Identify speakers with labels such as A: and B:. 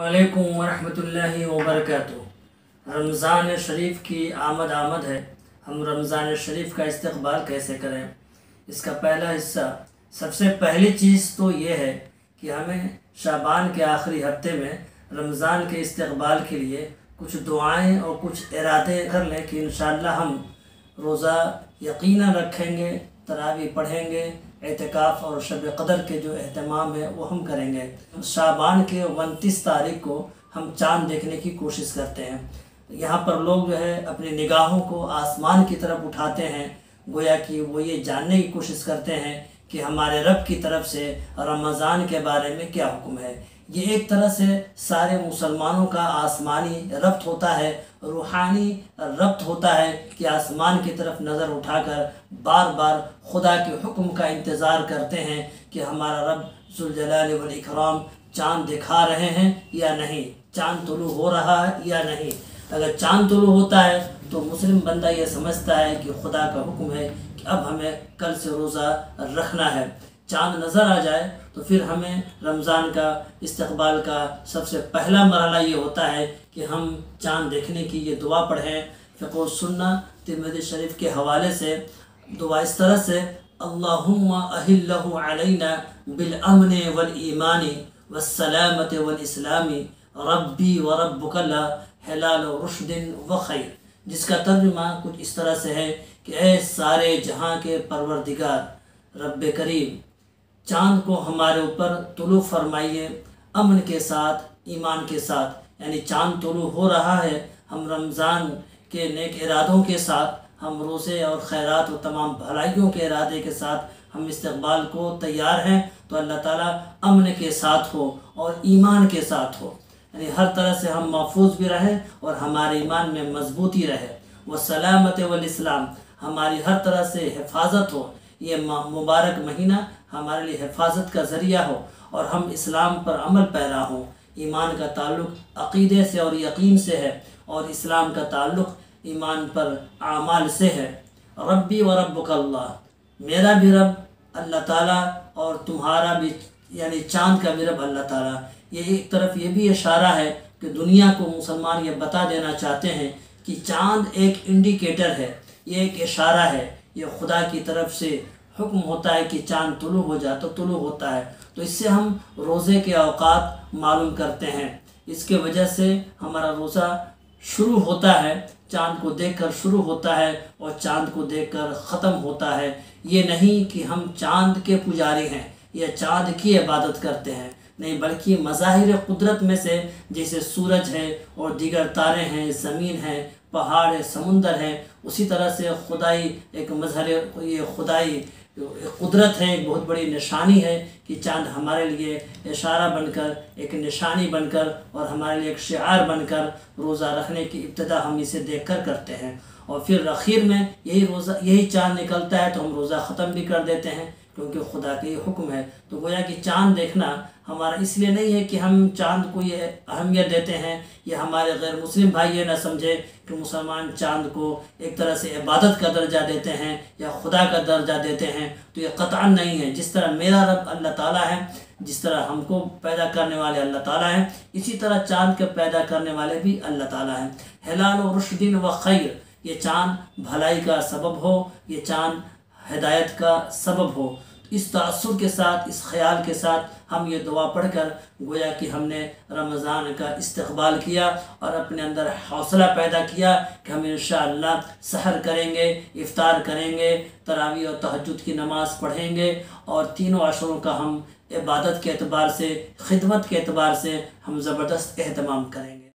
A: वालेकुम वरहमतुल्लाहि वबरकातुहू। रमज़ान शरीफ की आमद है। हम रमज़ान शरीफ का इस्तक़बाल कैसे करें, इसका पहला हिस्सा। सबसे पहली चीज़ तो ये है कि हमें शाबान के आखिरी हफ्ते में रमज़ान के इस्तक़बाल के लिए कुछ दुआएं और कुछ इरादे कर लें कि इंशाअल्लाह हम रोज़ा यकीनन रखेंगे, तरावी पढ़ेंगे, एतिकाफ़ और शब क़दर के जो एहतमाम है वो हम करेंगे। शाबान के 29 तारीख को हम चाँद देखने की कोशिश करते हैं। यहाँ पर लोग जो है अपनी निगाहों को आसमान की तरफ उठाते हैं, गोया कि वो ये जानने की कोशिश करते हैं कि हमारे रब की तरफ से रमज़ान के बारे में क्या हुक्म है। ये एक तरह से सारे मुसलमानों का आसमानी रब्त होता है, रूहानी रब्त होता है कि आसमान की तरफ नज़र उठाकर बार बार खुदा के हुक्म का इंतज़ार करते हैं कि हमारा रब ज़ुल जलाल वल इकराम चाँद दिखा रहे हैं या नहीं, चाँद तुलू हो रहा है या नहीं। अगर चाँद तुलू होता है तो मुस्लिम बंदा ये समझता है कि खुदा का हुक्म है कि अब हमें कल से रोज़ा रखना है। चाँद नज़र आ जाए तो फिर हमें रमज़ान का इस्तक़बाल का सबसे पहला मरहला ये होता है कि हम चाँद देखने की ये दुआ पढ़ें। फ़िक़्ह सुन्ना तिरमिज़ी शरीफ के हवाले से दुआ इस तरह से, अल्लाहुम्मा अहिल्लहु अलैना बिल अमन वल ईमानी वस्सलामति वल इस्लामी रब्बी व रब्बुका ला हिलाल रुश्दिन व खैर, जिसका तर्जुमा कुछ इस तरह से है कि ऐ सारे जहाँ के परवरदिगार रब्ब करीम, चाँद को हमारे ऊपर तुलू फरमाइए अमन के साथ, ईमान के साथ। यानी चाँद तुलू हो रहा है, हम रमज़ान के नेक इरादों के साथ, हम रोज़े और खैरात और तमाम भलाइयों के इरादे के साथ हम इस्तक़बाल को तैयार हैं, तो अल्लाह ताला अमन के साथ हो और ईमान के साथ हो, यानी हर तरह से हम महफूज भी रहें और हमारे ईमान में मजबूती रहे। व सलामत वल इस्लाम, हमारी हर तरह से हिफाजत हो, ये मुबारक महीना हमारे लिए हिफाजत का ज़रिया हो और हम इस्लाम पर अमल पैरा हों। ईमान का ताल्लुक़ अक़ीदे से और यकीन से है और इस्लाम का ताल्लुक़ ईमान पर आमाल से है। रब्बी व रब्बुका अल्लाह, मेरा भी रब अल्लाह ताला और तुम्हारा भी यानी चाँद का भी रब अल्लाह ताला। ये एक तरफ ये भी इशारा है कि दुनिया को मुसलमान ये बता देना चाहते हैं कि चाँद एक इंडिकेटर है, ये एक इशारा है, ये खुदा की तरफ से हुक्म होता है कि चाँद तुलू हो जाए तो तुलू होता है। तो इससे हम रोज़े के औकात मालूम करते हैं। इसके वजह से हमारा रोज़ा शुरू होता है, चाँद को देखकर शुरू होता है और चाँद को देखकर ख़त्म होता है। ये नहीं कि हम चाँद के पुजारी हैं या चाँद की इबादत करते हैं, नहीं, बल्कि मज़ाहिर कुदरत में से जैसे सूरज है और दीगर तारे हैं, ज़मीन है, पहाड़ है, समुंदर है, उसी तरह से खुदाई एक मज़हर, ये खुदाई कुदरत है, एक बहुत बड़ी निशानी है कि चाँद हमारे लिए इशारा बनकर, एक निशानी बनकर और हमारे लिए एक शिआर बनकर रोज़ा रखने की इब्तिदा हम इसे देखकर करते हैं। और फिर आखिर में यही चाँद निकलता है तो हम रोज़ा ख़त्म भी कर देते हैं, क्योंकि खुदा के हुक्म है। तो गोया कि चाँद देखना हमारा इसलिए नहीं है कि हम चाँद को ये अहमियत देते हैं, या हमारे गैर मुस्लिम भाई ये ना समझे कि मुसलमान चाँद को एक तरह से इबादत का दर्जा देते हैं या खुदा का दर्जा देते हैं, तो ये क़तअन नहीं है। जिस तरह मेरा रब अल्लाह ताला है, जिस तरह हमको पैदा करने वाले अल्लाह ताला हैं, इसी तरह चाँद के पैदा करने वाले भी अल्लाह ताला हैं। हिलाल रुश्दिन व खैर, ये चाँद भलाई का सबब हो, ये चाँद हिदायत का सबब हो। इस तासुर के साथ, इस ख्याल के साथ हम ये दुआ पढ़कर गोया कि हमने रमज़ान का इस्तक़बाल किया और अपने अंदर हौसला पैदा किया कि हम इंशाअल्लाह सहर करेंगे, इफ्तार करेंगे, तरावी और तहज्जुद की नमाज़ पढ़ेंगे और तीनों अशरों का हम इबादत के एतबार से, खिदमत के एतबार से हम ज़बरदस्त एहतमाम करेंगे।